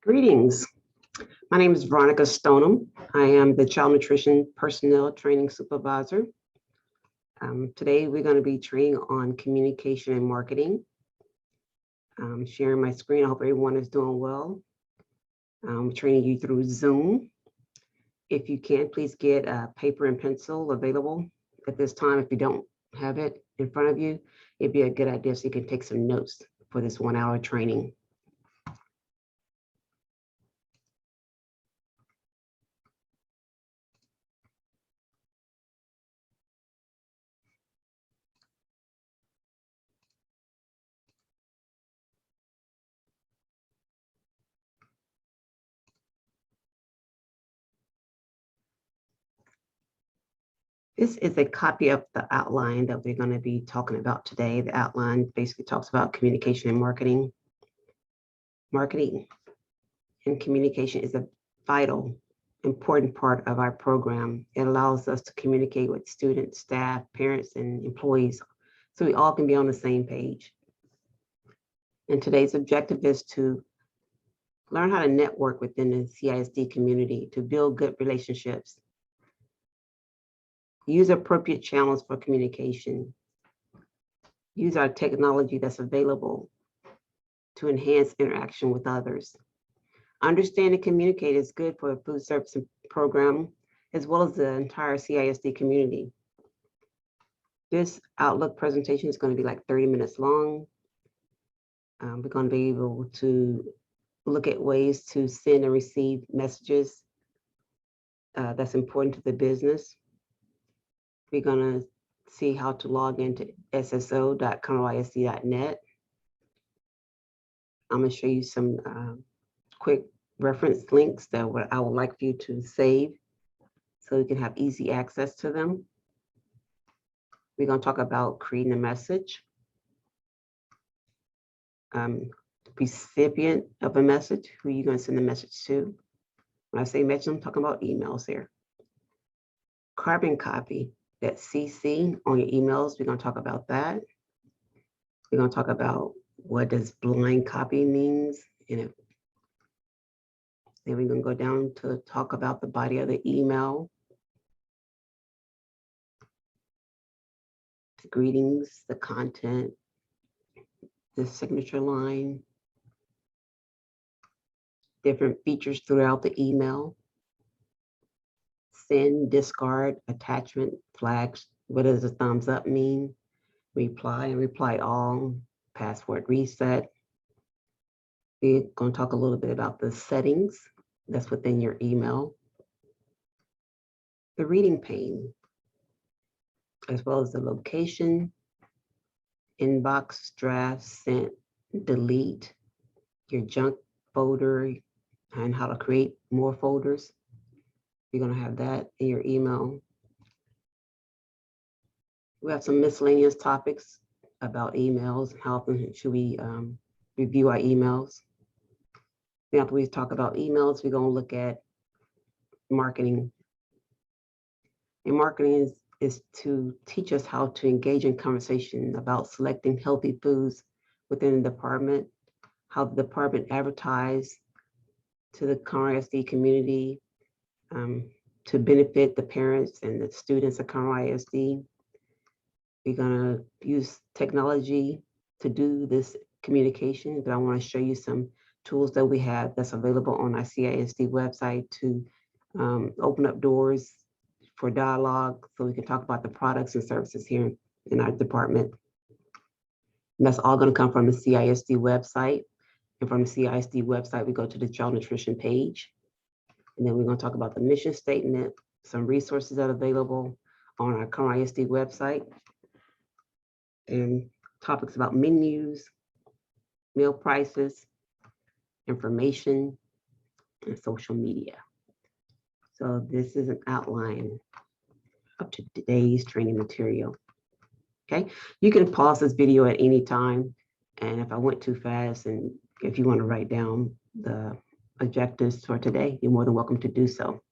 Greetings. My name is Veronica Stoneham. I am the Child Nutrition Personnel Training Supervisor. Today, we're going to be training on communication and marketing. I'm sharing my screen. I hope everyone is doing well. I'm training you through Zoom. If you can, please get a paper and pencil available at this time. If you don't have it in front of you, it'd be a good idea so you can take some notes for this 1 hour training. This is a copy of the outline that we're going to be talking about today. The outline basically talks about communication and marketing. Marketing and communication is a vital, important part of our program. It allows us to communicate with students, staff, parents, and employees so we all can be on the same page. And today's objective is to learn how to network within the CISD community to build good relationships. Use appropriate channels for communication. Use our technology that's available to enhance interaction with others. Understand and communicate is good for a food service program, as well as the entire CISD community. This Outlook presentation is going to be like 30 minutes long. We're going to be able to look at ways to send and receive messages that's important to the business. We're going to see how to log into sso.conroeisd.net. I'm going to show you some quick reference links that I would like for you to save so you can have easy access to them. We're going to talk about creating a message, recipient of a message, who you're going to send the message to. When I say message, I'm talking about emails here. Carbon copy, that CC on your emails, we're going to talk about that. We're going to talk about what does blind copy means, and then we're going to go down to talk about the body of the email, the greetings, the content, the signature line, different features throughout the email, send, discard, attachment, flags, what does a thumbs up mean, reply and reply all, password reset. We're going to talk a little bit about the settings that's within your email, the reading pane, as well as the location, inbox, draft, sent, delete, your junk folder, and how to create more folders. You're going to have that in your email. We have some miscellaneous topics about emails. How often should we review our emails? After we talk about emails, we're going to look at marketing. And marketing is to teach us how to engage in conversation about selecting healthy foods within the department, how the department advertise to the Conroe ISD community to benefit the parents and the students at Conroe ISD. We're going to use technology to do this communication, but I want to show you some tools that we have that's available on our CISD website to open up doors for dialogue so we can talk about the products and services here in our department. And that's all going to come from the CISD website. And from the CISD website, we go to the child nutrition page. And then we're going to talk about the mission statement, some resources that are available on our Conroe ISD website, and topics about menus, meal prices, information, and social media. So this is an outline of today's training material. Okay, you can pause this video at any time. And if I went too fast, and if you want to write down the objectives for today, you're more than welcome to do so.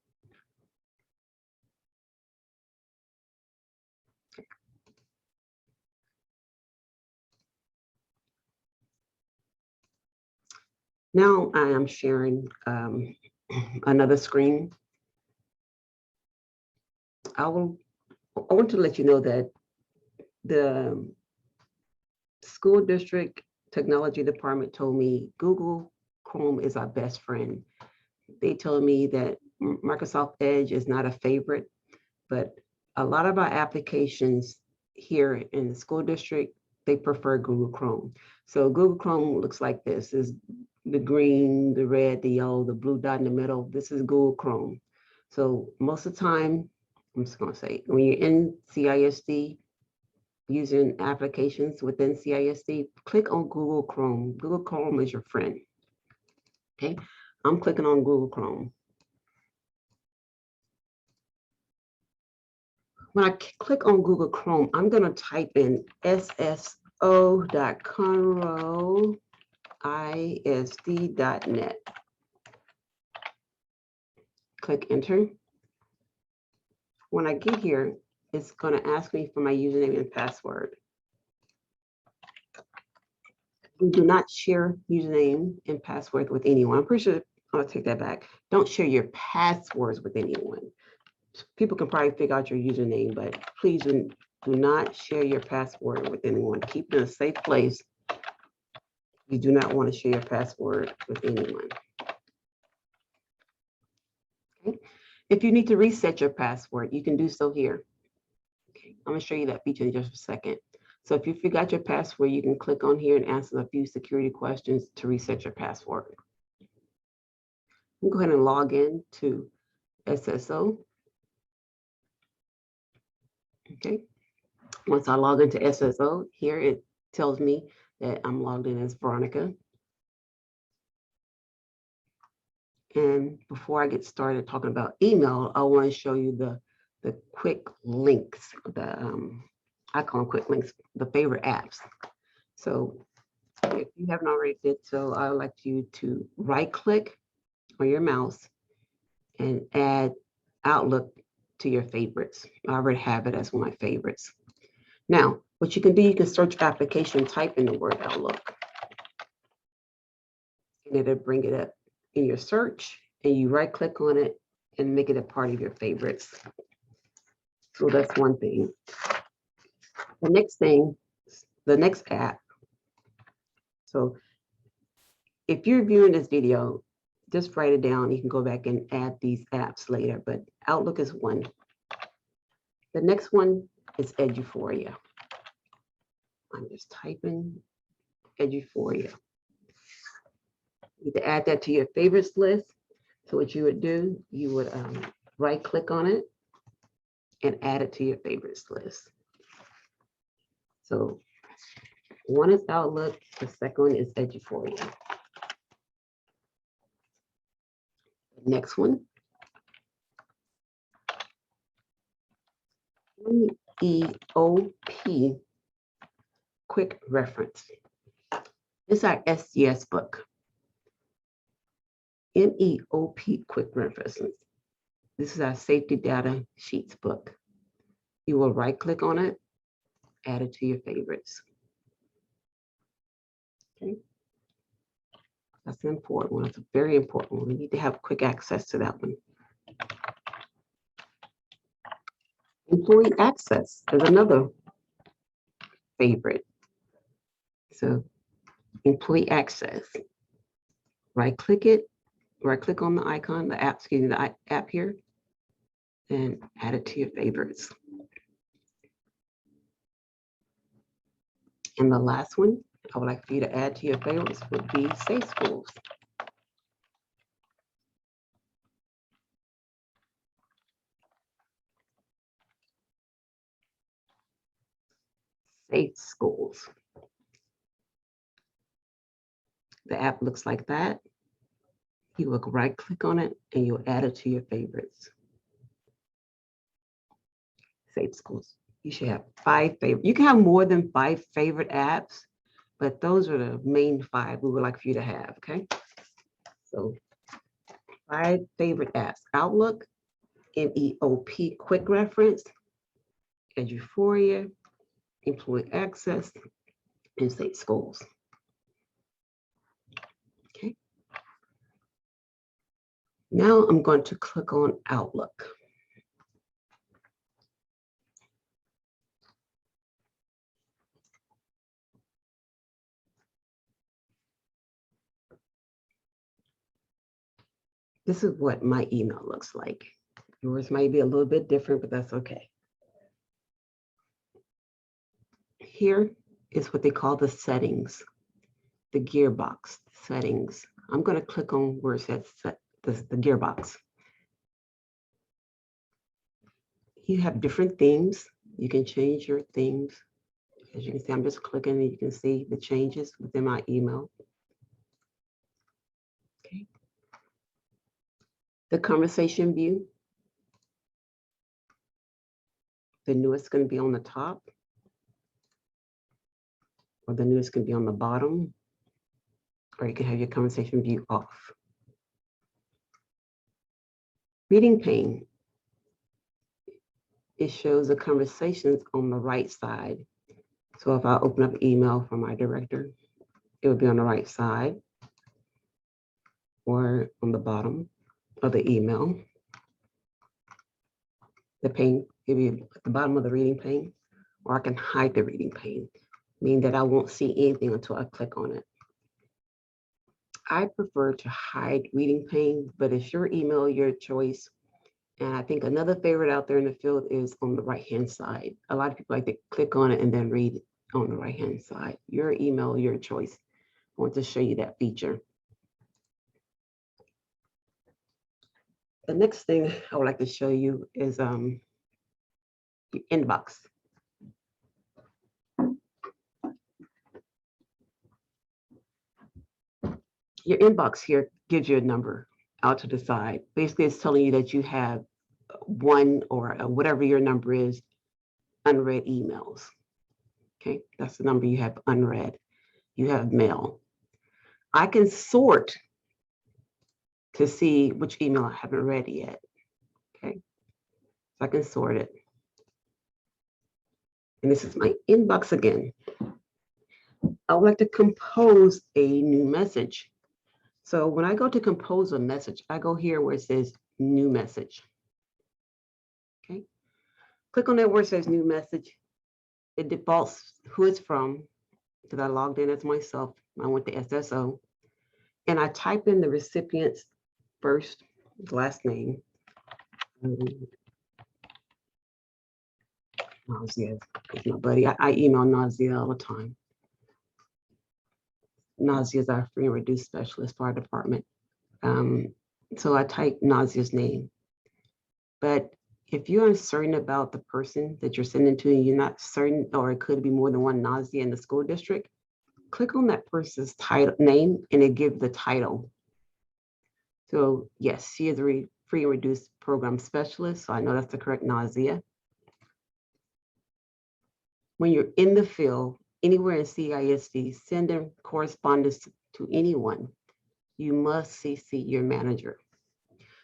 Now I am sharing another screen. I want to let you know that the school district technology department told me Google Chrome is our best friend. They told me that Microsoft Edge is not a favorite, but a lot of our applications here in the school district, they prefer Google Chrome. So Google Chrome looks like this: is the green, the red, the yellow, the blue dot in the middle. This is Google Chrome. So most of the time, I'm just gonna say, when you're in CISD, using applications within CISD, click on Google Chrome. Google Chrome is your friend. Okay, I'm clicking on Google Chrome. When I click on Google Chrome, I'm going to type in sso.conroe isd.net. Click enter. When I get here, it's going to ask me for my username and password. We do not share username and password with anyone. I'm pretty sure I'll take that back. Don't share your passwords with anyone. People can probably figure out your username, but please do not share your password with anyone. Keep it in a safe place. You do not want to share your password with anyone. Okay. If you need to reset your password, you can do so here. Okay. I'm going to show you that feature in just a second. So if you forgot your password, you can click on here and answer a few security questions to reset your password. Go ahead and log in to SSO. Okay. Once I log into SSO, here it tells me that I'm logged in as Veronica. And before I get started talking about email, I want to show you the quick links, I call them quick links, the favorite apps. So if you haven't already did so, I would like you to right click on your mouse and add Outlook to your favorites. I already have it as one of my favorites. Now, what you can do, you can search application, type in the word Outlook, and it'll bring it up in your search, and you right click on it and make it a part of your favorites. So that's one thing. The next thing, the next app. So if you're viewing this video, just write it down. You can go back and add these apps later, but Outlook is one. The next one is Eduphoria. I'm just typing Eduphoria. You need to add that to your favorites list. So what you would do, you would right click on it and add it to your favorites list. So one is Outlook, the second one is Eduphoria. The next one, MEOP, quick reference. This is our SGS book. MEOP, quick references. This is our safety data sheets book. You will right click on it, add it to your favorites. Okay. That's an important one. It's a very important one. We need to have quick access to that one. Employee access is another favorite. So employee access, right click it, right click on the icon, the app, excuse me, the app here, and add it to your favorites. And the last one I would like for you to add to your favorites would be Safe Schools. Safe Schools. The app looks like that. You will right click on it and you'll add it to your favorites. Safe Schools. You should have 5 favorite. You can have more than 5 favorite apps, but those are the main 5 we would like for you to have, okay? So 5 favorite apps: Outlook, MEOP, quick reference, Eduphoria, employee access, and Safe Schools. Okay. Now I'm going to click on Outlook. This is what my email looks like. Yours might be a little bit different, but that's okay. Here is what they call the settings, the gearbox settings. I'm going to click on where it says the gearbox. You have different themes. You can change your themes. As you can see, I'm just clicking and you can see the changes within my email. Okay. The conversation view. The newest is going to be on the top, or the newest can be on the bottom, or you can have your conversation view off. Reading pane. It shows the conversations on the right side. So if I open up an email from my director, it would be on the right side or on the bottom of the email. The pane, it will be at the bottom of the reading pane, or I can hide the reading pane, meaning that I won't see anything until I click on it. I prefer to hide reading pane, but it's your email, your choice. And I think another favorite out there in the field is on the right-hand side. A lot of people like to click on it and then read it on the right-hand side. Your email, your choice. I want to show you that feature. The next thing I would like to show you is your inbox. Your inbox here gives you a number out to the side. Basically, it's telling you that you have one or whatever your number is, unread emails. Okay, that's the number you have unread. You have mail. I can sort to see which email I haven't read yet. Okay, so I can sort it. And this is my inbox again. I would like to compose a new message. So when I go to compose a message, I go here where it says new message. Okay, click on that where it says new message. It defaults who it's from, because I logged in as myself. I went to SSO, and I type in the recipient's first, last name. Nausea is my buddy. I email Nausea all the time. Nausea is our free and reduced specialist for our department. So I type Nausea's name. But if you're uncertain about the person that you're sending to, and you're not certain, or it could be more than one Nausea in the school district, click on that person's title name and it gives the title. So yes, she is a free and reduced program specialist. So I know that's the correct Nausea. When you're in the field, anywhere in CISD, sending correspondence to anyone, you must CC your manager.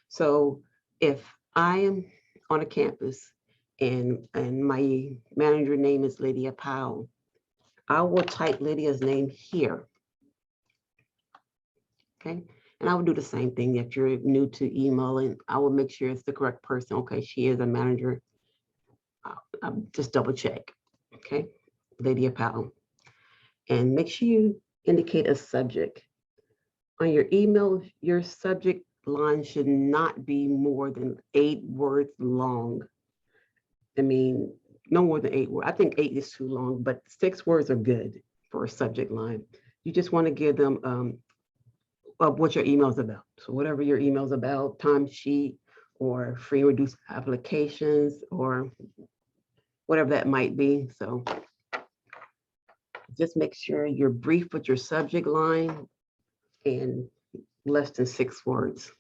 So if I am on a campus and my manager name is Lydia Powell, I will type Lydia's name here. Okay, and I will do the same thing if you're new to emailing. I will make sure it's the correct person. Okay, she is a manager. I'll just double check. Okay, Lydia Powell. And make sure you indicate a subject. On your email, your subject line should not be more than 8 words long. I mean, no more than 8 words. I think 8 is too long, but 6 words are good for a subject line. You just want to give them what your email is about. So whatever your email is about, timesheet or free reduced applications or whatever that might be. So just make sure you're brief with your subject line and less than 6 words.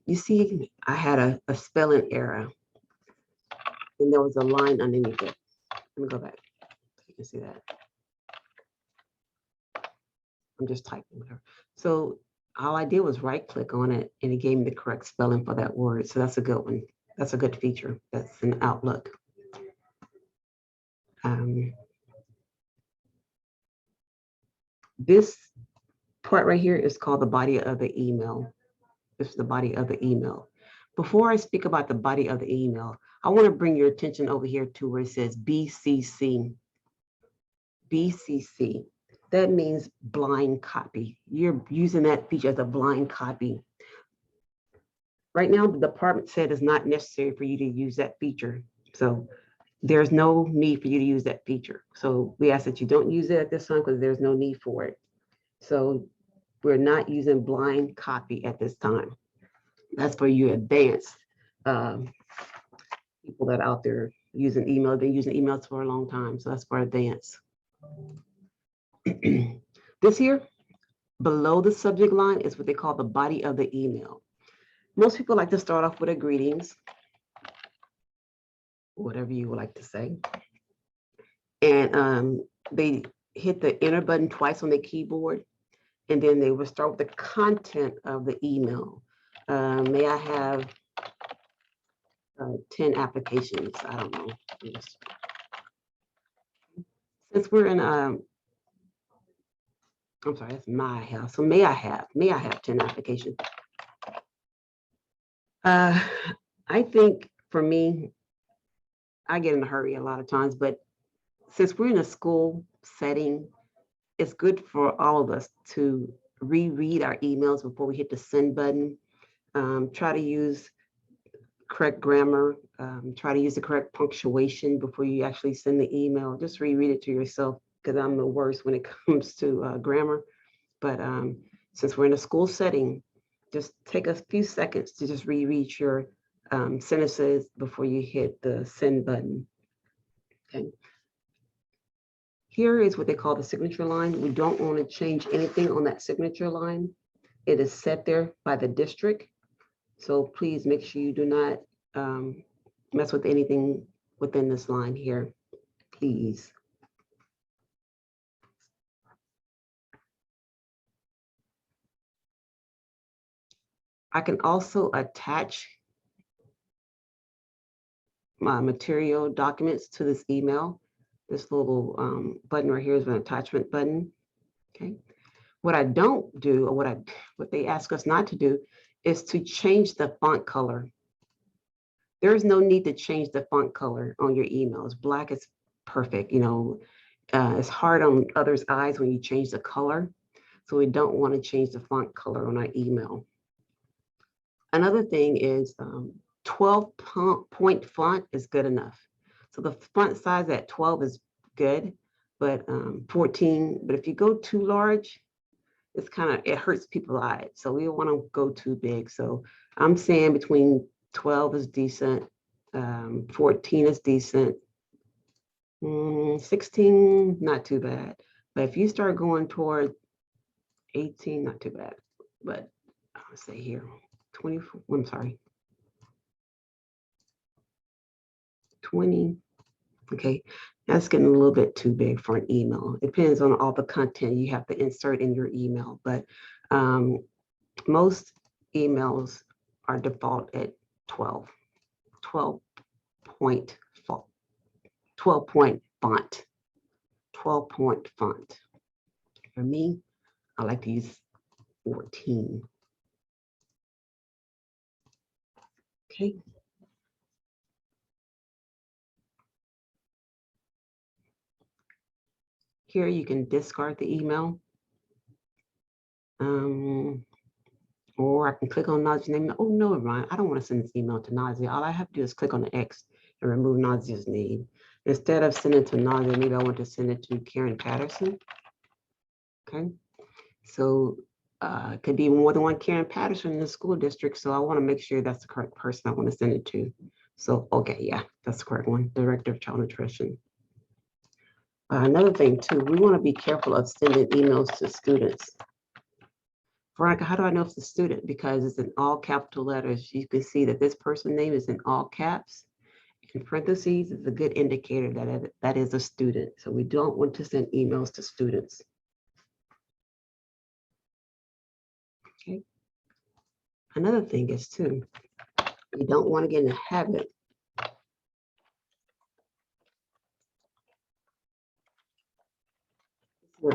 You see, I had a spelling error and there was a line underneath it. Let me go back. You can see that. I'm just typing whatever. So all I did was right click on it and it gave me the correct spelling for that word. So that's a good one. That's a good feature. That's an Outlook. This part right here is called the body of the email. This is the body of the email. Before I speak about the body of the email, I want to bring your attention over here to where it says BCC. BCC. That means blind copy. You're using that feature as a blind copy. Right now, the department said it's not necessary for you to use that feature. So there's no need for you to use that feature. So we ask that you don't use it at this time because there's no need for it. So we're not using blind copy at this time. That's for you advanced people that are out there using email. They've been using emails for a long time. So that's for advanced. This here, below the subject line, is what they call the body of the email. Most people like to start off with a greetings, whatever you would like to say. And they hit the enter button twice on the keyboard, and then they will start with the content of the email. May I have 10 applications? I don't know. Since we're in, I'm sorry, that's my house. So may I have 10 applications? I think for me, I get in a hurry a lot of times, but since we're in a school setting, it's good for all of us to reread our emails before we hit the send button. Try to use correct grammar, try to use the correct punctuation before you actually send the email. Just reread it to yourself, because I'm the worst when it comes to grammar. But since we're in a school setting, just take a few seconds to just reread your sentences before you hit the send button. Okay. Here is what they call the signature line. We don't want to change anything on that signature line. It is set there by the district. So please make sure you do not mess with anything within this line here, please. I can also attach my material documents to this email. This little button right here is an attachment button. Okay. What I don't do, or what they ask us not to do, is to change the font color. There is no need to change the font color on your emails. Black is perfect. You know, it's hard on others' eyes when you change the color. So we don't want to change the font color on our email. Another thing is 12-point font is good enough. So the font size at 12 is good, but 14. But if you go too large, it hurts people's eyes. So we don't want to go too big. So I'm saying between 12 is decent, 14 is decent, 16, not too bad. But if you start going toward 18, not too bad. But I'll say here, 24, I'm sorry, 20. Okay, that's getting a little bit too big for an email. It depends on all the content you have to insert in your email, but most emails are default at 12 point font. 12-point font. 12-point font. For me, I like to use 14. Okay. Here you can discard the email. Or I can click on Nazia's name. Oh, no, Ryan, I don't want to send this email to Nazia. All I have to do is click on the X and remove Nazia's name. Instead of sending it to Nazia, maybe I want to send it to Karen Patterson. Okay. So it could be more than one Karen Patterson in the school district. So I want to make sure that's the correct person I want to send it to. So, okay, yeah, that's the correct one. Director of Child Nutrition. Another thing too, we want to be careful of sending emails to students. Veronica, how do I know if it's a student? Because it's in all capital letters. You can see that this person's name is in all caps. In parentheses is a good indicator that that is a student. So we don't want to send emails to students. Okay. Another thing is too, you don't want to get in the habit we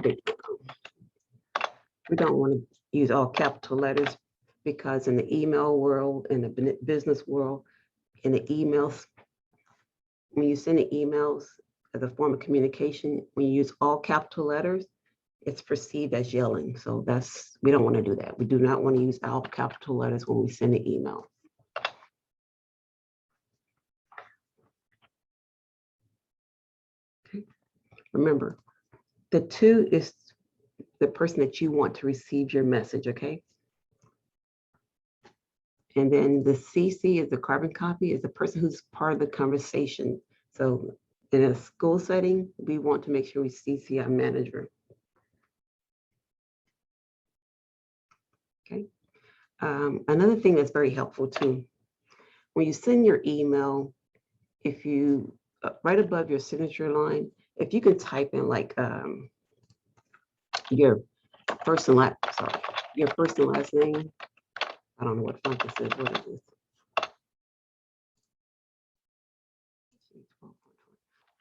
don't want to use all capital letters because in the email world, in the business world, in the emails, when you send the emails as a form of communication, when you use all capital letters, it's perceived as yelling. So we don't want to do that. We do not want to use all capital letters when we send an email. Okay. Remember, the to is the person that you want to receive your message, okay? And then the CC is the carbon copy, is the person who's part of the conversation. So in a school setting, we want to make sure we CC our manager. Okay. Another thing that's very helpful too, when you send your email, if you, right above your signature line, if you can type in like your first and last, your first and last name. I don't know what font this is. What is this?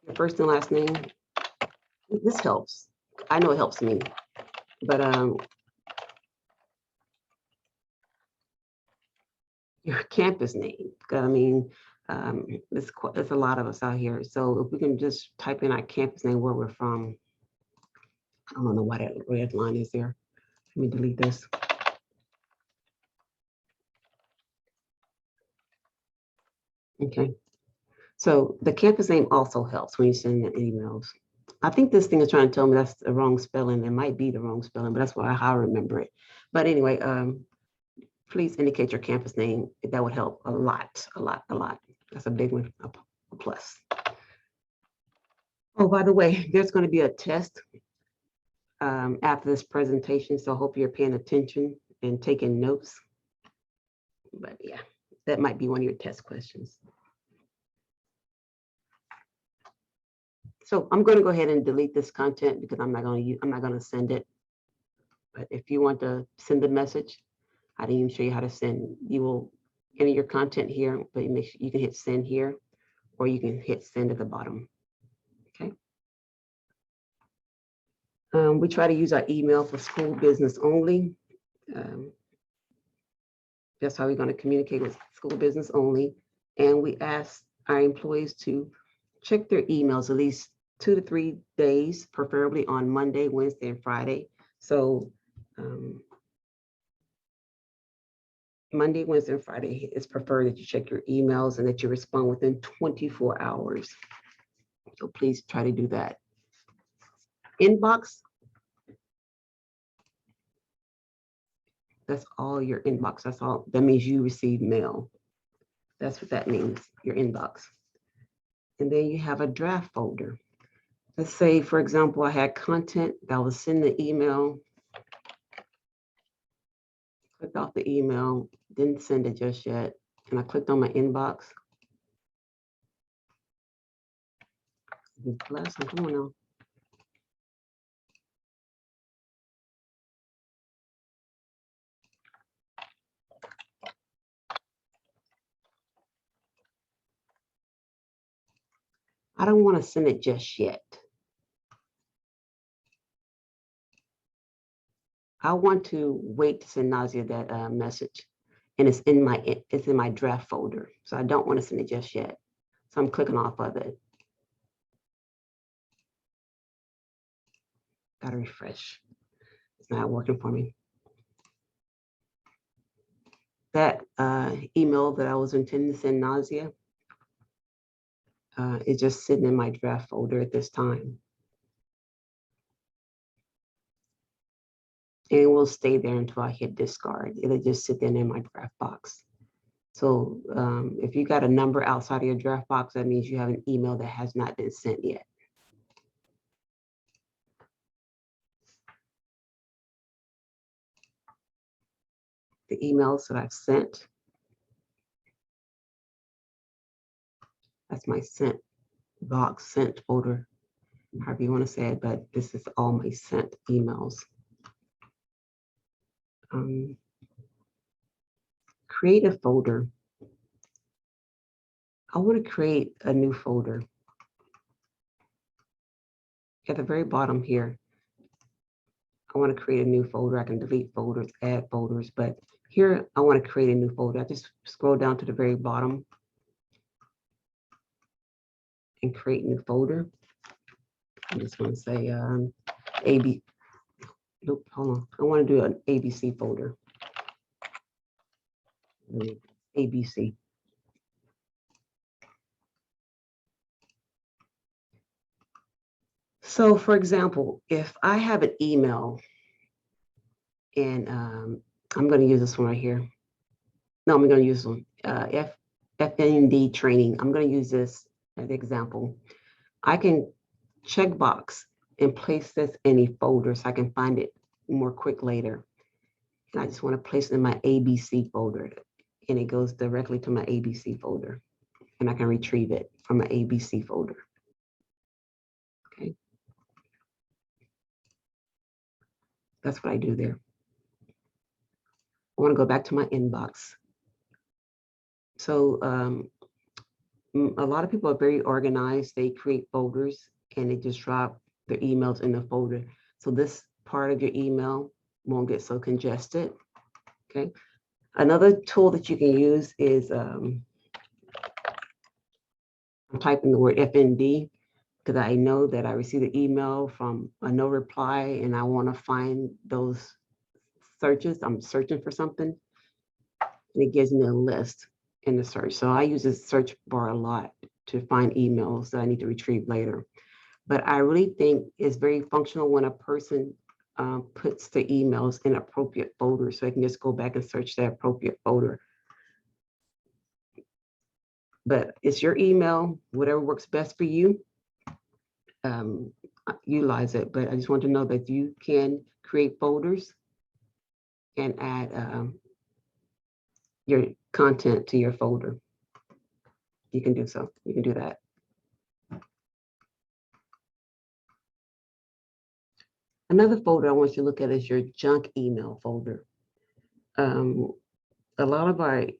Your first and last name. This helps. I know it helps me, but your campus name. I mean, there's a lot of us out here. So if we can just type in our campus name, where we're from. I don't know why that red line is there. Let me delete this. Okay. So the campus name also helps when you send the emails. I think this thing is trying to tell me that's the wrong spelling. It might be the wrong spelling, but that's why I remember it. But anyway, please indicate your campus name. That would help a lot, a lot, a lot. That's a big one, a plus. Oh, by the way, there's going to be a test after this presentation, so I hope you're paying attention and taking notes. But yeah, that might be one of your test questions. So I'm going to go ahead and delete this content because I'm not going to send it. But if you want to send a message, I didn't even show you how to send. You will enter your content here, but make sure you can hit send here, or you can hit send at the bottom. Okay. We try to use our email for school business only. That's how we're going to communicate with school business only. And we ask our employees to check their emails at least 2 to 3 days, preferably on Monday, Wednesday, and Friday. So Monday, Wednesday, and Friday, it's preferred that you check your emails and that you respond within 24 hours. So please try to do that. Inbox. That's all your inbox. That's all. That means you receive mail. That's what that means, your inbox. And then you have a draft folder. Let's say, for example, I had content that I was sending the email, clicked off the email, didn't send it just yet, and I clicked on my inbox. Bless, come on now. I don't want to send it just yet. I want to wait to send Nazia that message, and it's in my draft folder. So I don't want to send it just yet. So I'm clicking off of it. Gotta refresh. It's not working for me. That email that I was intending to send Nazia is just sitting in my draft folder at this time. And it will stay there until I hit discard. It'll just sit there in my draft box. So if you got a number outside of your draft box, that means you have an email that has not been sent yet. The emails that I've sent, that's my sent box, sent folder, however you want to say it, but this is all my sent emails. Create a folder. I want to create a new folder. At the very bottom here, I want to create a new folder. I can delete folders, add folders, but here I want to create a new folder. I just scroll down to the very bottom and create new folder. I'm just going to say AB. Nope, hold on. I want to do an ABC folder. ABC. So for example, if I have an email and I'm going to use this one right here. No, I'm going to use one. FND training. I'm going to use this as an example. I can check box and place this in a folder so I can find it more quick later. And I just want to place it in my ABC folder, and it goes directly to my ABC folder, and I can retrieve it from my ABC folder. Okay. That's what I do there. I want to go back to my inbox. So a lot of people are very organized. They create folders and they just drop their emails in the folder. So this part of your email won't get so congested. Okay. Another tool that you can use is I'm typing the word FND because I know that I received an email from a no reply and I want to find those searches. I'm searching for something and it gives me a list in the search. So I use this search bar a lot to find emails that I need to retrieve later. But I really think it's very functional when a person puts the emails in appropriate folders, so I can just go back and search that appropriate folder. But it's your email, whatever works best for you, utilize it. But I just want to know that you can create folders and add your content to your folder. You can do so. You can do that. Another folder I want you to look at is your junk email folder. A lot of I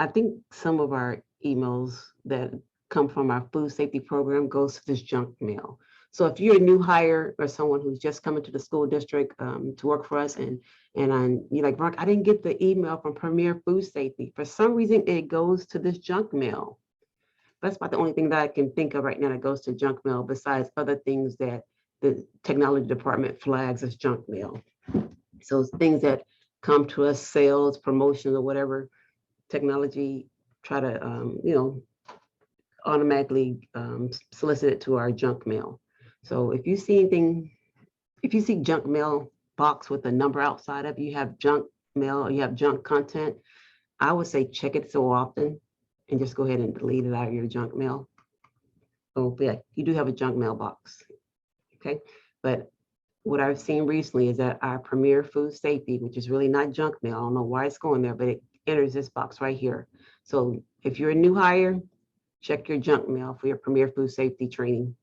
think some of our emails that come from our food safety program goes to this junk mail. So if you're a new hire or someone who's just coming to the school district to work for us and you're like, Mark, I didn't get the email from Premier Food Safety. For some reason, it goes to this junk mail. That's about the only thing that I can think of right now that goes to junk mail besides other things that the technology department flags as junk mail. So things that come to us, sales, promotions, or whatever, technology try to, automatically solicit it to our junk mail. So if you see anything, if you see junk mail box with a number outside of you have junk mail or you have junk content, I would say check it so often and just go ahead and delete it out of your junk mail. So yeah, you do have a junk mail box. Okay. But what I've seen recently is that our Premier Food Safety, which is really not junk mail, I don't know why it's going there, but it enters this box right here. So if you're a new hire, check your junk mail for your Premier Food Safety training.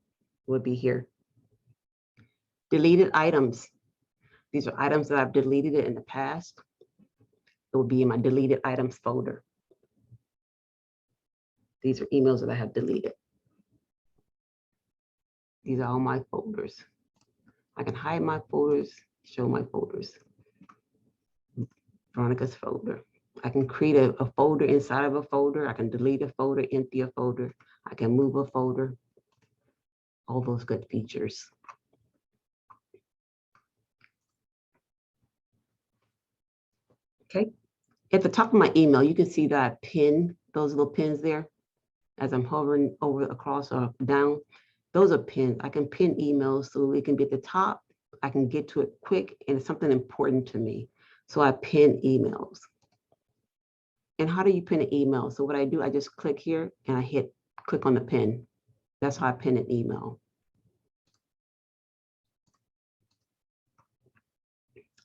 It would be here. Deleted items. These are items that I've deleted in the past. It will be in my deleted items folder. These are emails that I have deleted. These are all my folders. I can hide my folders, show my folders. Veronica's folder. I can create a folder inside of a folder. I can delete a folder, empty a folder. I can move a folder. All those good features. Okay. At the top of my email, you can see that I pin those little pins there as I'm hovering over across or down. Those are pins. I can pin emails so it can be at the top. I can get to it quick and it's something important to me. So I pin emails. And how do you pin an email? So what I do, I just click here and I click on the pin. That's how I pin an email.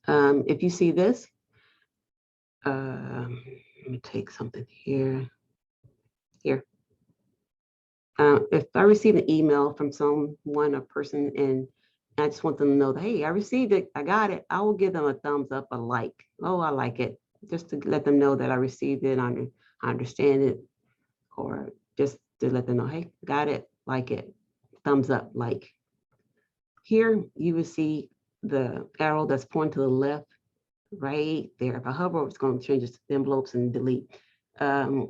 If you see this, let me take something here. If I receive an email from someone or person and I just want them to know that, hey, I received it, I got it, I will give them a thumbs up, a like. Oh, I like it. Just to let them know that I received it, I understand it, or just to let them know, hey, got it, like it, thumbs up, like. Here you will see the arrow that's pointing to the left, right there. If I hover over, it's going to change the envelopes and delete. That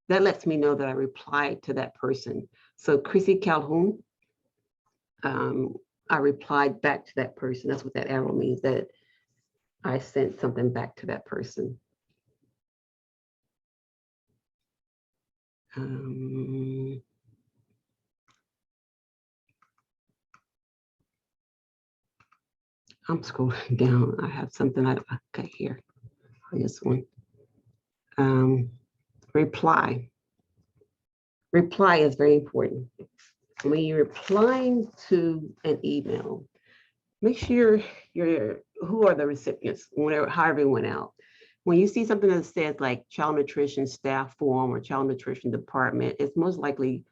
lets me know that I replied to that person. So Chrissy Calhoun, I replied back to that person. That's what that arrow means, that I sent something back to that person. I'm scrolling down. I have something okay here. This one. Reply. Reply is very important. When you're replying to an email, make sure you're who are the recipients, whatever, however it went out. When you see something that says like child nutrition staff form or child nutrition department, it's most likely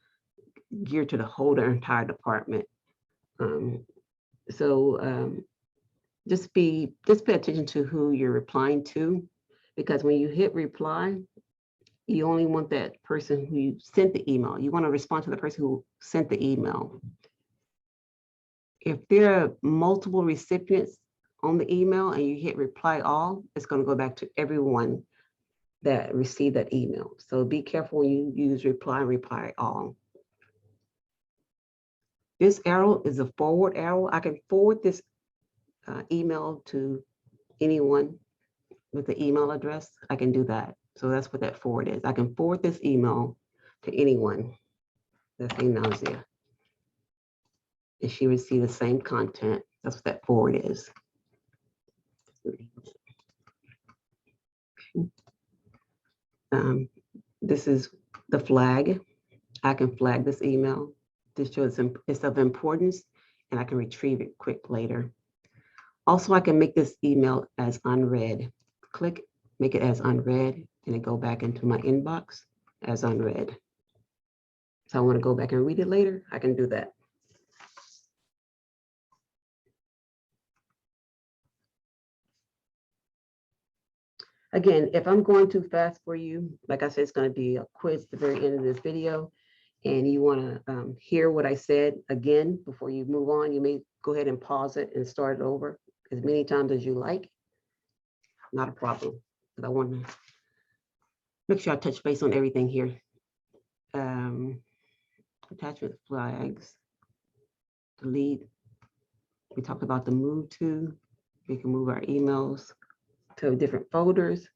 geared to the whole entire department. Just pay attention to who you're replying to, because when you hit reply, you only want that person who sent the email. You want to respond to the person who sent the email. If there are multiple recipients on the email and you hit reply all, it's going to go back to everyone that received that email. So be careful when you use reply all. This arrow is a forward arrow. I can forward this email to anyone with the email address. I can do that. So that's what that forward is. I can forward this email to anyone that's in nausea, and she would see the same content. That's what that forward is. This is the flag. I can flag this email. This shows it's of importance, and I can retrieve it quick later. Also, I can make this email as unread. Click, make it as unread, and it go back into my inbox as unread. So I want to go back and read it later, I can do that. Again, if I'm going too fast for you, like I said, it's going to be a quiz at the very end of this video, and you want to hear what I said again before you move on, you may go ahead and pause it and start it over as many times as you like. Not a problem, but I want to make sure I touch base on everything here. Attachment flags, delete. We talked about the move to. We can move our emails to different folders.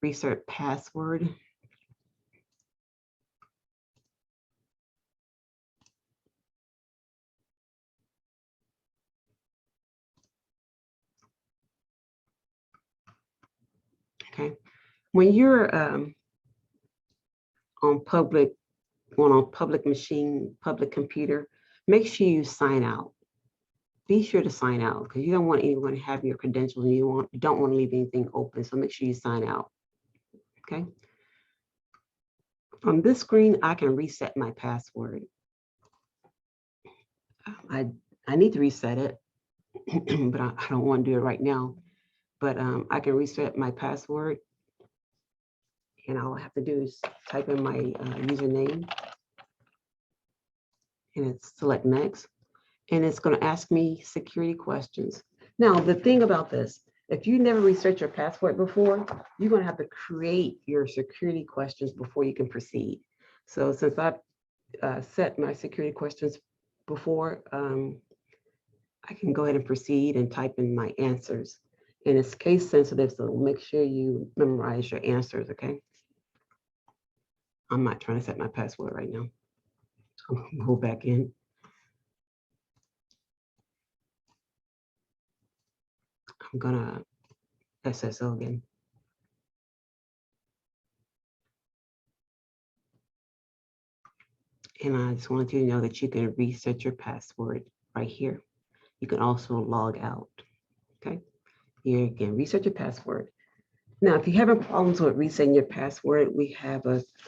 Reset password. Okay, when you're on a public machine, public computer, make sure you sign out. Be sure to sign out, because you don't want anyone having your credentials, and you don't want to leave anything open. So make sure you sign out. Okay. On this screen, I can reset my password. I need to reset it, but I don't want to do it right now. But I can reset my password, and all I have to do is type in my username, and it's select next, and it's going to ask me security questions. Now, the thing about this, if you never reset your password before, you're going to have to create your security questions before you can proceed. So since I've set my security questions before, I can go ahead and proceed and type in my answers. And it's case sensitive, so make sure you memorize your answers, okay? I'm not trying to set my password right now. So I'm gonna go back in. I'm gonna SSO again. And I just wanted you to know that you can reset your password right here. You can also log out, okay? Here again, reset your password. Now, if you're having problems with resetting your password, we have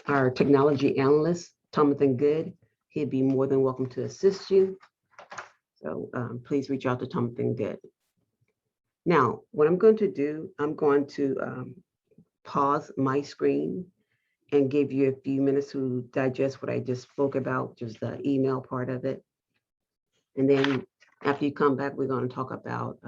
our technology analyst, Thomathan Good. He'd be more than welcome to assist you. So please reach out to Thomathan Good. Now, what I'm going to do, I'm going to pause my screen and give you a few minutes to digest what I just spoke about, just the email part of it. And then after you come back, we're going to talk about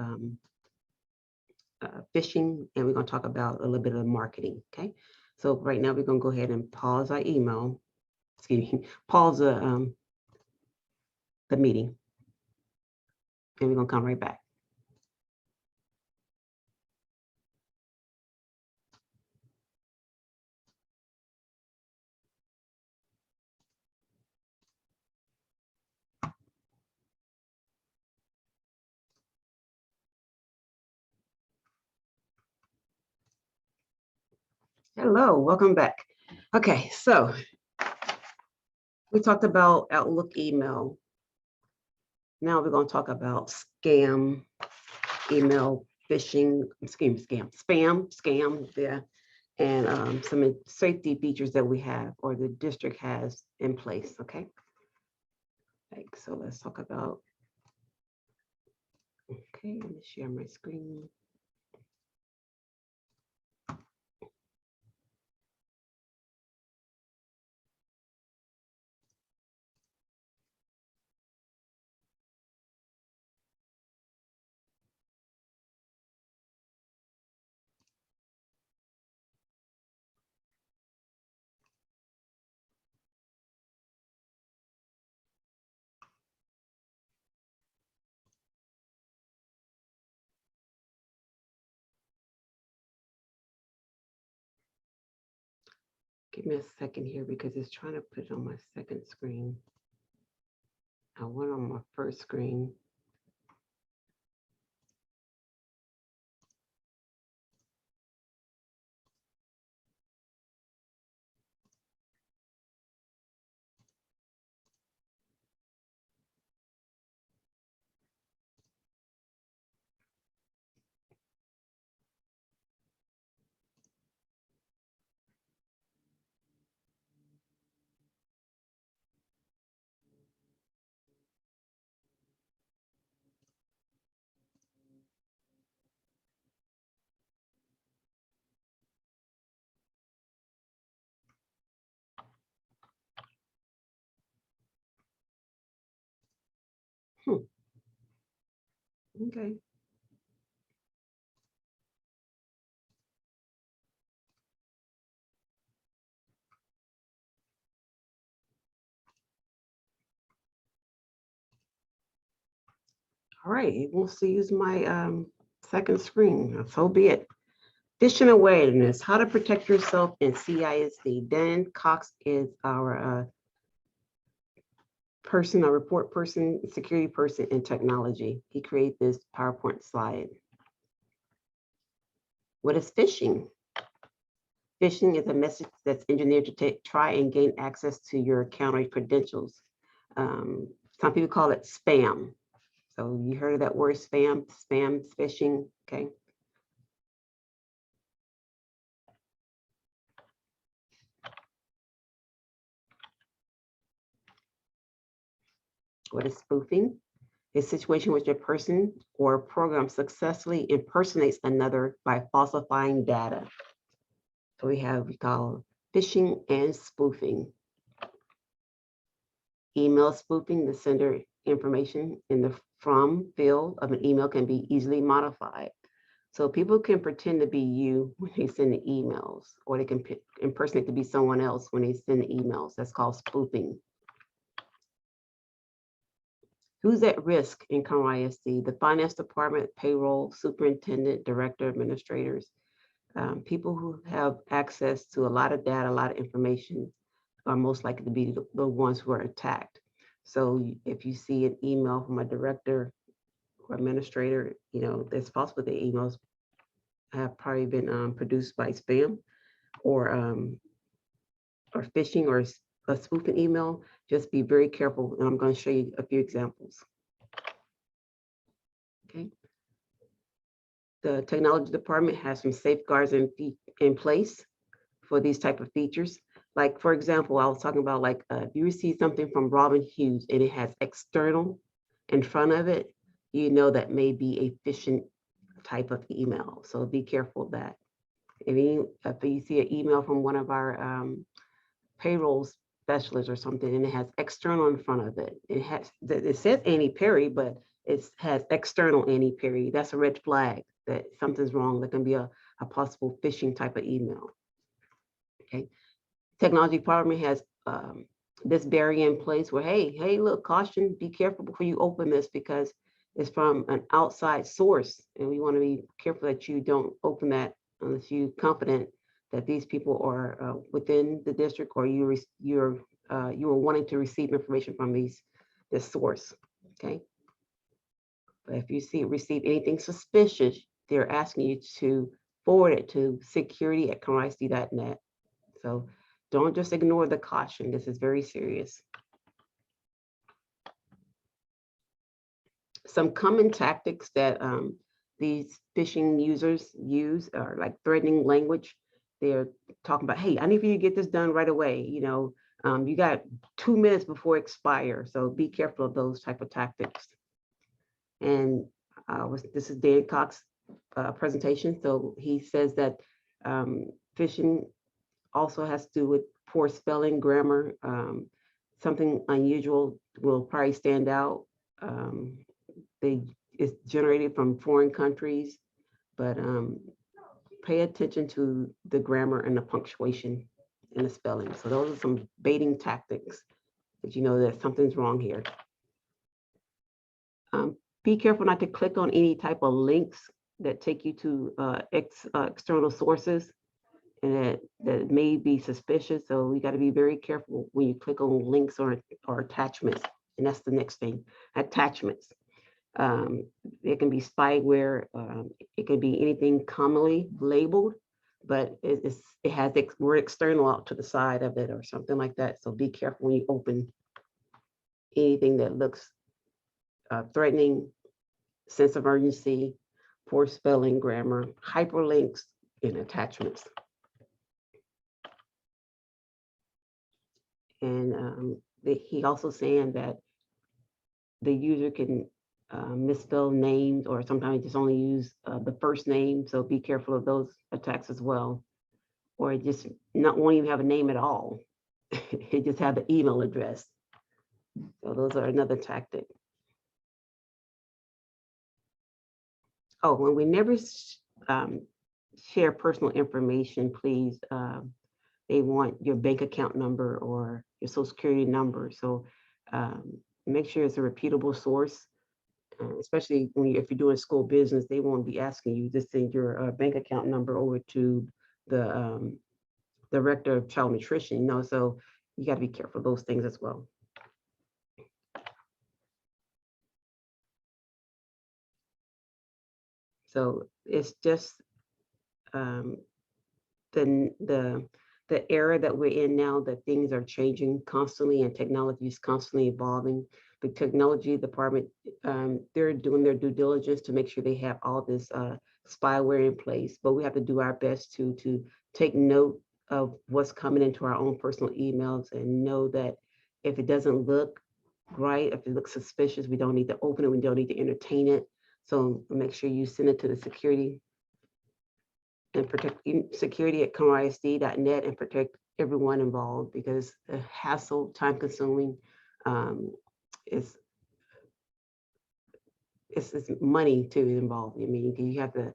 phishing, and we're going to talk about a little bit of marketing. Okay. So right now we're going to go ahead and pause our email. Excuse me, pause the meeting, and we're going to come right back. Hello, welcome back. Okay, so we talked about Outlook email. Now we're going to talk about scam, email, phishing, scam, yeah, and some safety features that we have or the district has in place. Okay. Like, so let's talk about. Okay, let me share my screen. Give me a second here because it's trying to put it on my second screen. I went on my first screen. Okay. All right, it wants to use my second screen. So be it. Phishing awareness, how to protect yourself in CISD. Dan Cox is our person, a report person, security person in technology. He created this PowerPoint slide. What is phishing? Phishing is a message that's engineered to try and gain access to your account or credentials. Some people call it spam. So you heard of that word spam, phishing, okay? What is spoofing? A situation in which a person or a program successfully impersonates another by falsifying data. So we call phishing and spoofing. Email spoofing, the sender information in the from field of an email can be easily modified. So people can pretend to be you when they send the emails, or they can impersonate to be someone else when they send the emails. That's called spoofing. Who's at risk in Conroe ISD? The finance department, payroll, superintendent, director, administrators, people who have access to a lot of data, a lot of information are most likely to be the ones who are attacked. So if you see an email from a director or administrator, you know, it's possible the emails have probably been produced by spam or phishing or a spoofing email. Just be very careful, and I'm going to show you a few examples. Okay. The technology department has some safeguards in place for these type of features. Like, for example, I was talking about like if you receive something from Robin Hughes and it has external in front of it, you know that may be a phishing type of email. So be careful of that. If you see an email from one of our payrolls specialist or something, and it has external in front of it. It says Annie Perry, but it has external Annie Perry. That's a red flag that something's wrong. That can be a possible phishing type of email. Okay, technology department has this barrier in place where, hey, look, caution, be careful before you open this because it's from an outside source, and we want to be careful that you don't open that unless you're confident that these people are within the district, or you are wanting to receive information from this source. Okay, but if you receive anything suspicious, they're asking you to forward it to security@conroeisd.net. So don't just ignore the caution. This is very serious. Some common tactics that these phishing users use are like threatening language. They're talking about, hey, I need for you to get this done right away. You got 2 minutes before it expires. So be careful of those type of tactics. And this is Dan Cox's presentation. So he says that phishing also has to do with poor spelling, grammar. Something unusual will probably stand out. It's generated from foreign countries, but pay attention to the grammar and the punctuation and the spelling. So those are some baiting tactics that you know that something's wrong here. Be careful not to click on any type of links that take you to external sources and that may be suspicious. So we got to be very careful when you click on links or attachments. And that's the next thing, attachments. It can be spyware. It can be anything commonly labeled, but it has the word external out to the side of it or something like that. So be careful when you open anything that looks threatening, sense of urgency, poor spelling, grammar, hyperlinks, and attachments. And he also saying that the user can misspell names, or sometimes just only use the first name. So be careful of those attacks as well. Or it just won't even have a name at all. It just have the email address. So those are another tactic. Oh, when we never share personal information, please. They want your bank account number or your social security number. So make sure it's a reputable source, especially if you're doing school business. They won't be asking you to send your bank account number over to the director of child nutrition. So you got to be careful of those things as well. So it's just the era that we're in now, that things are changing constantly and technology is constantly evolving. The technology department, they're doing their due diligence to make sure they have all this spyware in place, but we have to do our best to take note of what's coming into our own personal emails and know that if it doesn't look right, if it looks suspicious, we don't need to open it, we don't need to entertain it. So make sure you send it to the security and protect security@conroeisd.net and protect everyone involved, because the hassle, time consuming, it's money too involved. I mean, you have to,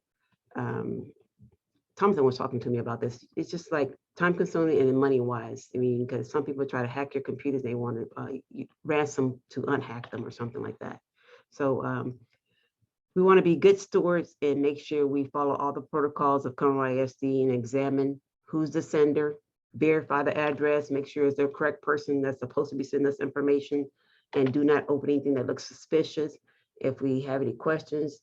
Thompson was talking to me about this. It's just like time consuming and money wise. I mean, because some people try to hack your computers, they want to ransom to unhack them or something like that. So we want to be good stewards and make sure we follow all the protocols of Conroe ISD and examine who's the sender, verify the address, make sure it's the correct person that's supposed to be sending us information, and do not open anything that looks suspicious. If we have any questions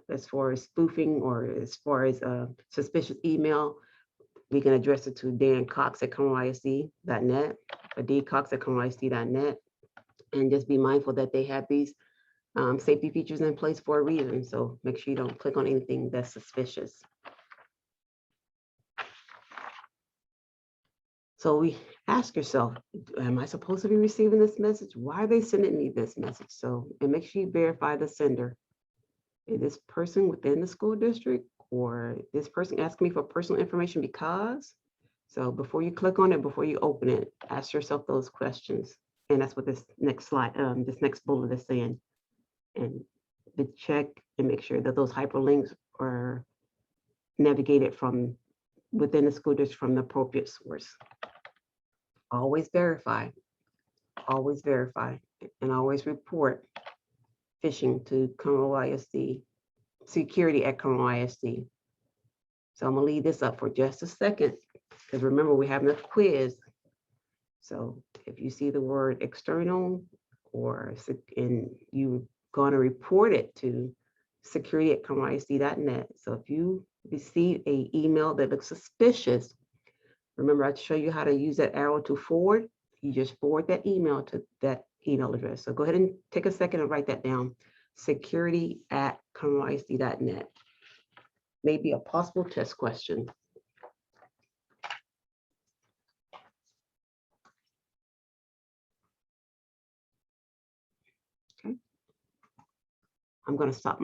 as far as spoofing or as far as suspicious email, we can address it to Dan Cox at ConroeISD.net or dcox at ConroeISD.net, and just be mindful that they have these safety features in place for a reason. So make sure you don't click on anything that's suspicious. So we ask yourself, am I supposed to be receiving this message? Why are they sending me this message? So, and make sure you verify the sender. Is this person within the school district, or this person asking me for personal information because So before you click on it, before you open it, ask yourself those questions. And that's what this next slide, this next bullet is saying. And to check and make sure that those hyperlinks are navigated from within the school district from the appropriate source. Always verify, and always report phishing to Conroe ISD, security at Conroe ISD. So I'm gonna leave this up for just a second, because remember we're having a quiz. So if you see the word external and you're gonna report it to security at conroeisd.net. So if you receive an email that looks suspicious, remember I show you how to use that arrow to forward. You just forward that email to that email address. So go ahead and take a second and write that down. Security at conroeisd.net. Maybe a possible test question. Okay. I'm going to stop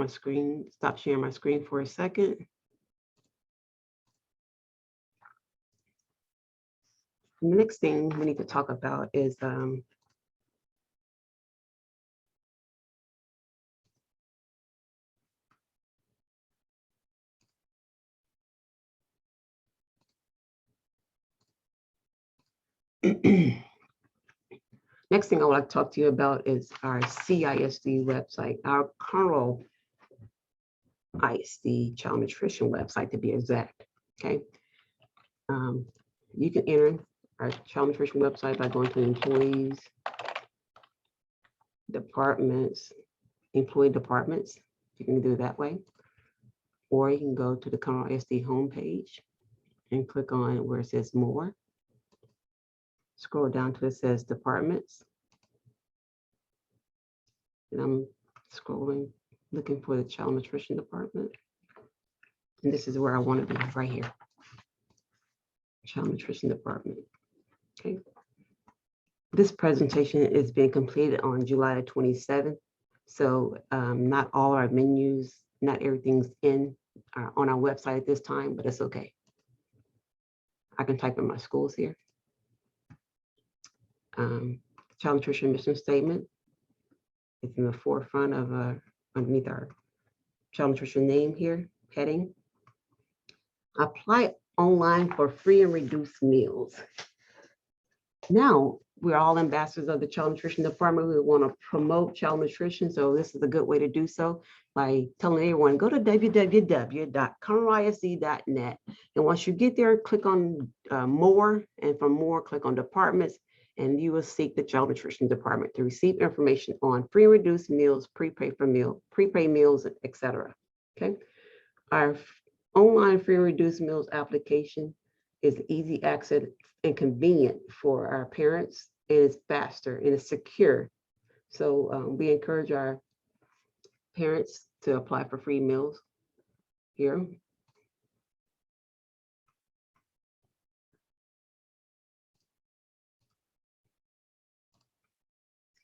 sharing my screen for a second. And the next thing we need to talk about is next thing I would like to talk to you about is our CISD website, our Conroe ISD child nutrition website to be exact. Okay. You can enter our child nutrition website by going to employees, departments, employee departments. You can do it that way. Or you can go to the Conroe ISD homepage and click on where it says more. Scroll down to it says departments. And I'm scrolling, looking for the child nutrition department. And this is where I want to be, right here. Child nutrition department. Okay. This presentation is being completed on July 27th. So not all our menus, not everything's on our website at this time, but it's okay. I can type in my schools here. Child nutrition mission statement. It's in the forefront of underneath our child nutrition name here, heading. Apply online for free and reduced meals. Now, we're all ambassadors of the child nutrition department. We want to promote child nutrition. So this is a good way to do so by telling everyone, go to www.conroeisd.net. And once you get there, click on more, and from more, click on departments, and you will seek the child nutrition department to receive information on free and reduced meals, prepaid meals, etc. Okay. Our online free and reduced meals application is easy access and convenient for our parents, and it's faster and it's secure. So we encourage our parents to apply for free meals here.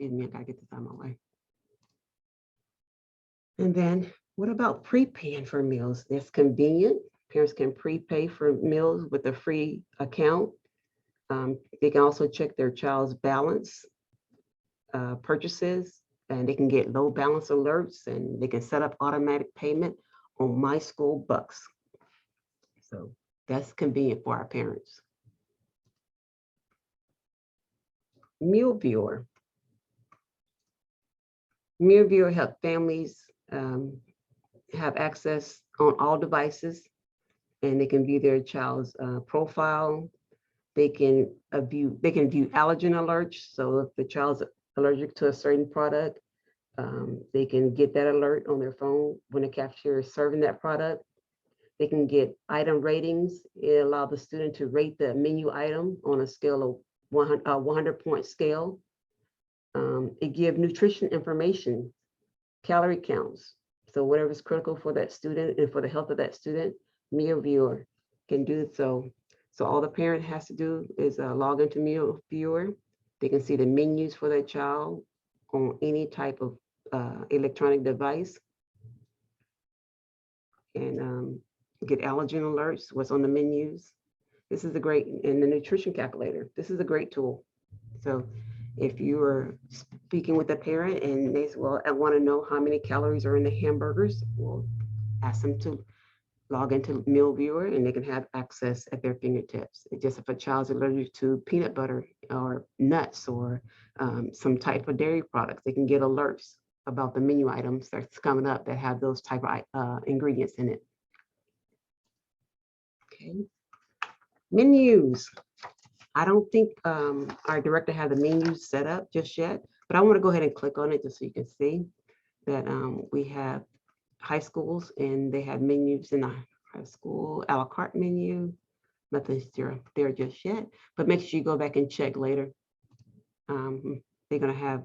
Excuse me, I gotta get this out of my way. And then what about prepaying for meals? It's convenient. Parents can prepay for meals with a free account. They can also check their child's balance purchases, and they can get low balance alerts, and they can set up automatic payment on My School Bucks. So that's convenient for our parents. Meal Viewer. Meal Viewer helps families have access on all devices, and they can view their child's profile. They can view allergen alerts. So if the child's allergic to a certain product, they can get that alert on their phone when the cafeteria is serving that product. They can get item ratings. It allows the student to rate the menu item on a scale of 100-point scale. It gives nutrition information, calorie counts. So whatever is critical for that student and for the health of that student, Meal Viewer can do so. So all the parent has to do is log into Meal Viewer. They can see the menus for their child on any type of electronic device, and get allergen alerts, what's on the menus. This is a great, and the nutrition calculator. This is a great tool. So if you are speaking with a parent and they say, well, I want to know how many calories are in the hamburgers, well, ask them to log into Meal Viewer and they can have access at their fingertips. It's just if a child's allergic to peanut butter or nuts or some type of dairy products, they can get alerts about the menu items that's coming up that have those type of ingredients in it. Okay. Menus. I don't think our director has the menus set up just yet, but I want to go ahead and click on it just so you can see that we have high schools and they have menus in the high school, a la carte menu. Nothing's there just yet, but make sure you go back and check later. They're going to have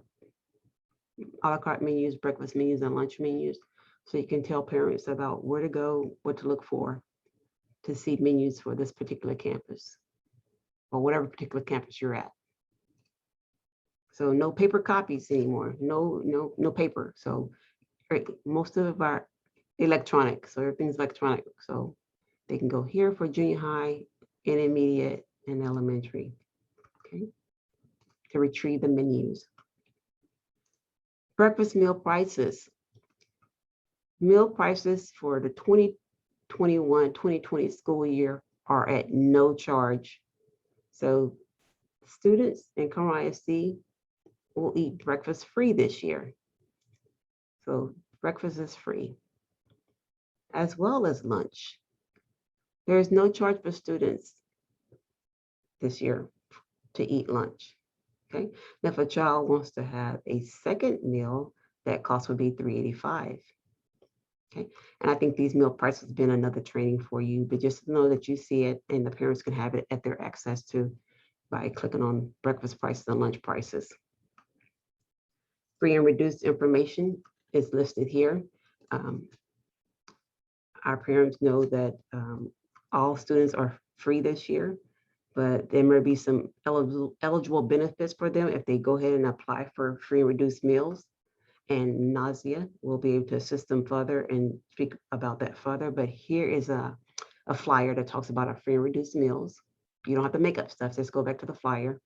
a la carte menus, breakfast menus, and lunch menus, so you can tell parents about where to go, what to look for to see menus for this particular campus or whatever particular campus you're at. So no paper copies anymore, no paper. So most of our electronic, so everything's electronic. So they can go here for junior high, intermediate, and elementary, okay, to retrieve the menus. Breakfast meal prices. Meal prices for the 2021-2020 school year are at no charge. So students in Conroe ISD will eat breakfast free this year. So breakfast is free, as well as lunch. There is no charge for students this year to eat lunch. Okay. Now, if a child wants to have a second meal, that cost would be $385. Okay. And I think these meal prices have been another training for you, but just know that you see it and the parents can have it at their access to by clicking on breakfast prices and lunch prices. Free and reduced information is listed here. Our parents know that all students are free this year, but there may be some eligible benefits for them if they go ahead and apply for free and reduced meals. And Nazia will be able to assist them further and speak about that further. But here is a flyer that talks about our free and reduced meals. You don't have to make up stuff, just go back to the flyer.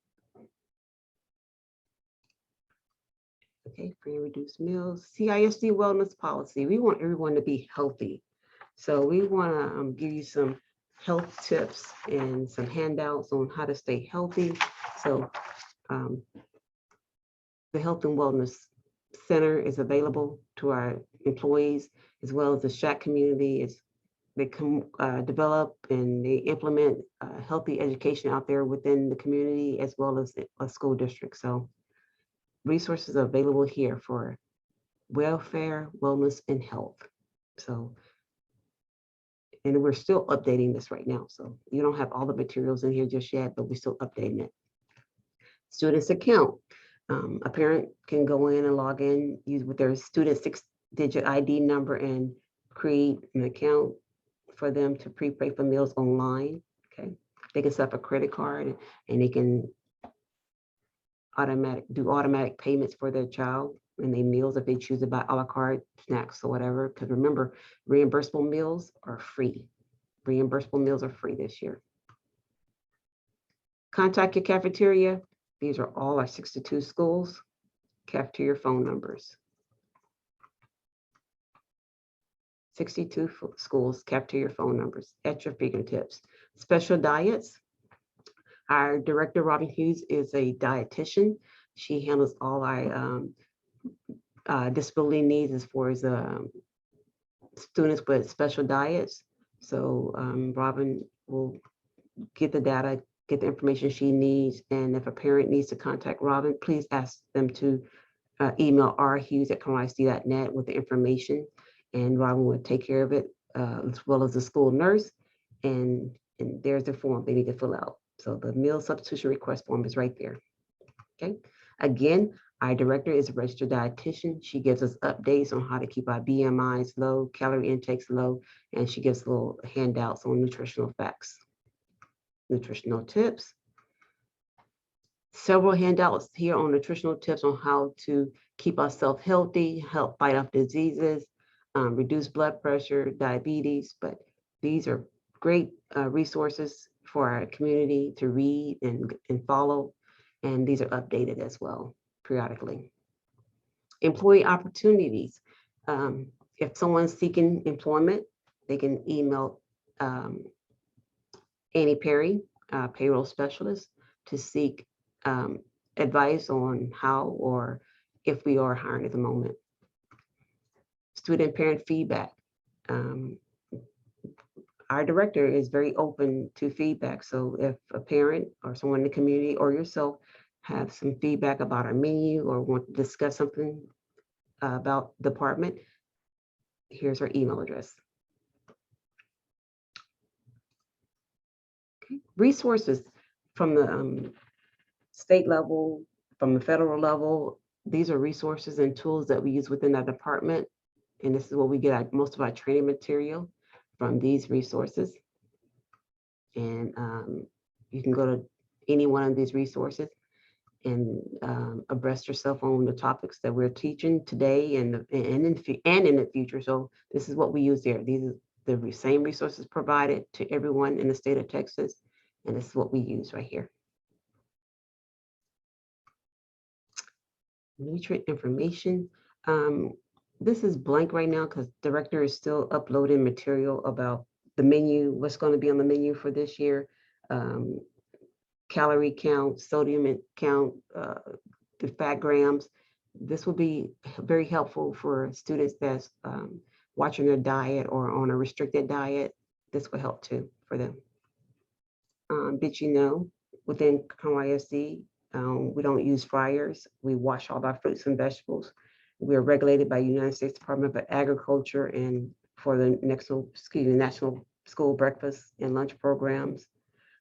Okay, free and reduced meals. CISD wellness policy. We want everyone to be healthy. So we want to give you some health tips and some handouts on how to stay healthy. So the Health and Wellness Center is available to our employees, as well as the SHAC community. They can develop and they implement healthy education out there within the community, as well as a school district. So resources are available here for welfare, wellness, and health. So, and we're still updating this right now. So you don't have all the materials in here just yet, but we're still updating it. Students account. A parent can go in and log in, use with their student 6-digit ID number and create an account for them to prepay for meals online. Okay, they can set up a credit card and they can do automatic payments for their child and their meals if they choose to buy a la carte snacks or whatever. Because remember, reimbursable meals are free. Reimbursable meals are free this year. Contact your cafeteria. These are all our 62 schools, cafeteria phone numbers. 62 schools, cafeteria phone numbers at your fingertips. Special diets. Our director, Robin Hughes, is a dietitian. She handles all our disability needs as far as students with special diets. So Robin will get the data, get the information she needs. And if a parent needs to contact Robin, please ask them to email rhughes@conroeisd.net with the information. And Robin will take care of it, as well as the school nurse. And there's the form they need to fill out. So the meal substitution request form is right there. Okay. Again, our director is a registered dietitian. She gives us updates on how to keep our BMIs low, calorie intakes low, and she gives little handouts on nutritional facts, nutritional tips. Several handouts here on nutritional tips on how to keep ourselves healthy, help fight off diseases, reduce blood pressure, diabetes. But these are great resources for our community to read and follow. And these are updated as well periodically. Employee opportunities. If someone's seeking employment, they can email Annie Perry, payroll specialist, to seek advice on how or if we are hiring at the moment. Student parent feedback. Our director is very open to feedback. So if a parent or someone in the community or yourself have some feedback about our menu or want to discuss something about the department, here's our email address. Okay. Resources from the state level, from the federal level. These are resources and tools that we use within our department. And this is where we get most of our training material, from these resources. And you can go to any one of these resources and abreast yourself on the topics that we're teaching today and in the future. So this is what we use there. These are the same resources provided to everyone in the state of Texas. And this is what we use right here. Nutrient information. This is blank right now because director is still uploading material about the menu, what's going to be on the menu for this year, calorie count, sodium count, the fat grams. This will be very helpful for students that's watching their diet or on a restricted diet. This will help too for them. Did you know within Conroe ISD, we don't use fryers. We wash all our fruits and vegetables. We are regulated by United States Department of Agriculture and for the National School Breakfast and Lunch programs.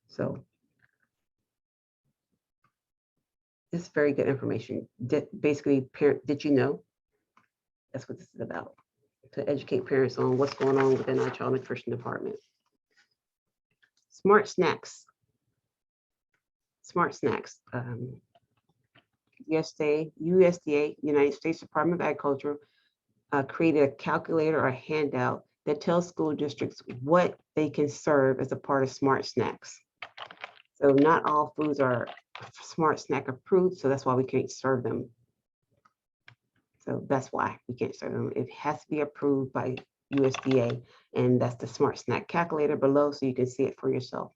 So it's very good information. Basically, did you know? That's what this is about, to educate parents on what's going on within our child nutrition department. Smart snacks. Smart snacks. USDA, United States Department of Agriculture, created a calculator or a handout that tells school districts what they can serve as a part of smart snacks. So not all foods are smart snack approved, so that's why we can't serve them. So that's why we can't serve them. It has to be approved by USDA, and that's the smart snack calculator below, so you can see it for yourself.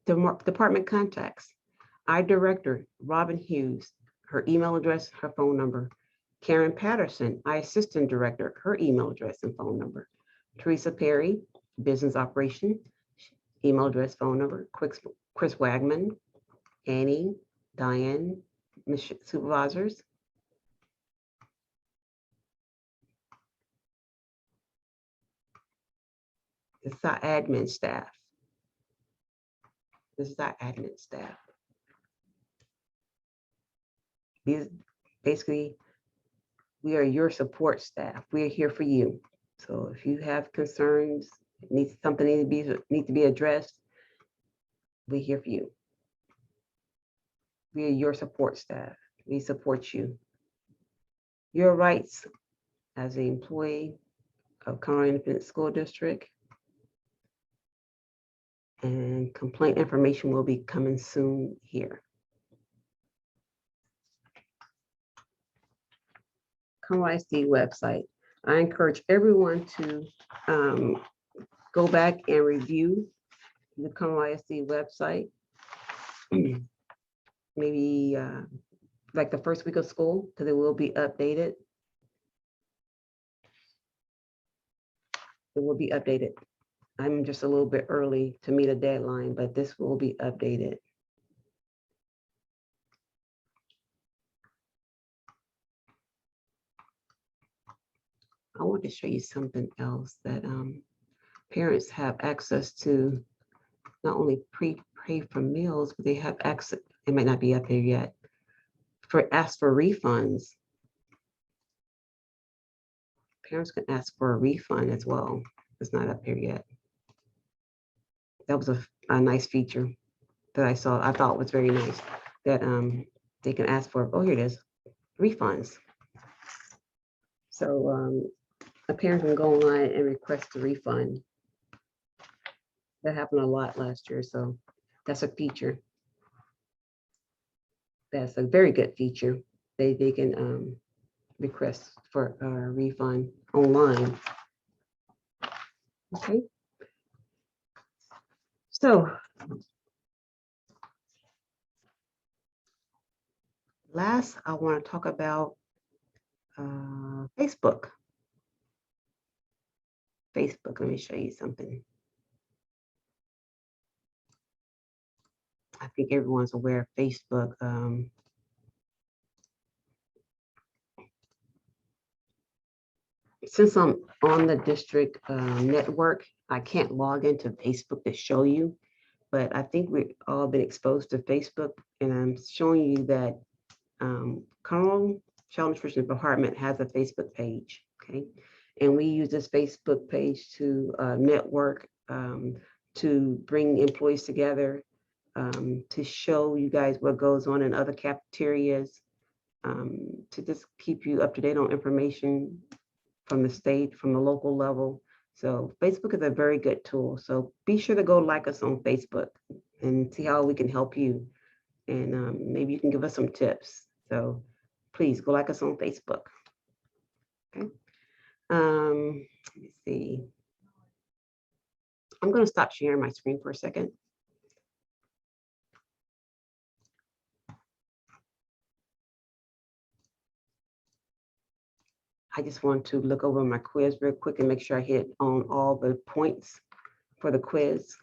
The department contacts. Our director, Robin Hughes, her email address, her phone number. Karen Patterson, our assistant director, her email address and phone number. Teresa Perry, business operation, email address, phone number. Chris Wagman, Annie, Diane, supervisors. This is our admin staff. This is our admin staff. These basically, we are your support staff. We are here for you. So if you have concerns, something needs to be addressed, we're here for you. We are your support staff. We support you. Your rights as an employee of Conroe Independent School District, and complaint information will be coming soon here. Conroe ISD website. I encourage everyone to go back and review the Conroe ISD website. Maybe like the first week of school, because it will be updated. It will be updated. I'm just a little bit early to meet a deadline, but this will be updated. I want to show you something else that parents have access to, not only pay for meals, but they have access, it might not be up there yet, ask for refunds. Parents can ask for a refund as well. It's not up here yet. That was a nice feature that I saw. I thought was very nice that they can ask for, oh, here it is, refunds. So a parent can go online and request a refund That happened a lot last year, so that's a feature. That's a very good feature. They can request for a refund online. Okay. So last, I want to talk about Facebook. Facebook, let me show you something. I think everyone's aware of Facebook. Since I'm on the district network, I can't log into Facebook to show you, but I think we've all been exposed to Facebook, and I'm showing you that Conroe Child Nutrition Department has a Facebook page, okay? And we use this Facebook page to network, to bring employees together, to show you guys what goes on in other cafeterias, to just keep you up to date on information from the state, from the local level. So Facebook is a very good tool. So be sure to go like us on Facebook and see how we can help you. And maybe you can give us some tips. So please go like us on Facebook. Okay. Let me see. I'm going to stop sharing my screen for a second. I just want to look over my quiz real quick and make sure I hit on all the points for the quiz.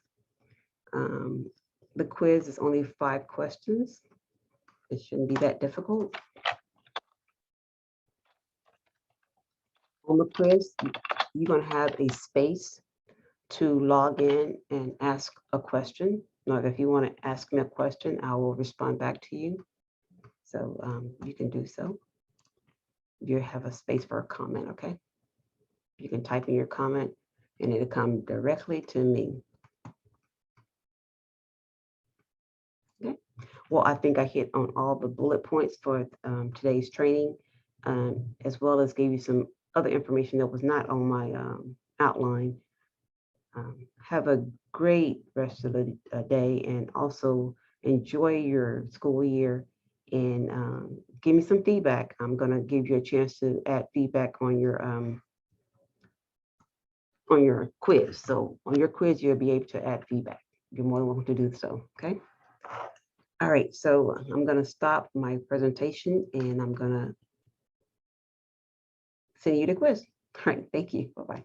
The quiz is only 5 questions. It shouldn't be that difficult. On the quiz, you're going to have a space to log in and ask a question. Now, if you want to ask me a question, I will respond back to you. So you can do so. You have a space for a comment, okay? You can type in your comment and it'll come directly to me. Okay. Well, I think I hit on all the bullet points for today's training, as well as gave you some other information that was not on my outline. Have a great rest of the day, and also enjoy your school year, and give me some feedback. I'm going to give you a chance to add feedback on your quiz. So on your quiz, you'll be able to add feedback. You're more than welcome to do so, okay? All right, so I'm going to stop my presentation and I'm going to send you the quiz. All right, thank you. Bye-bye.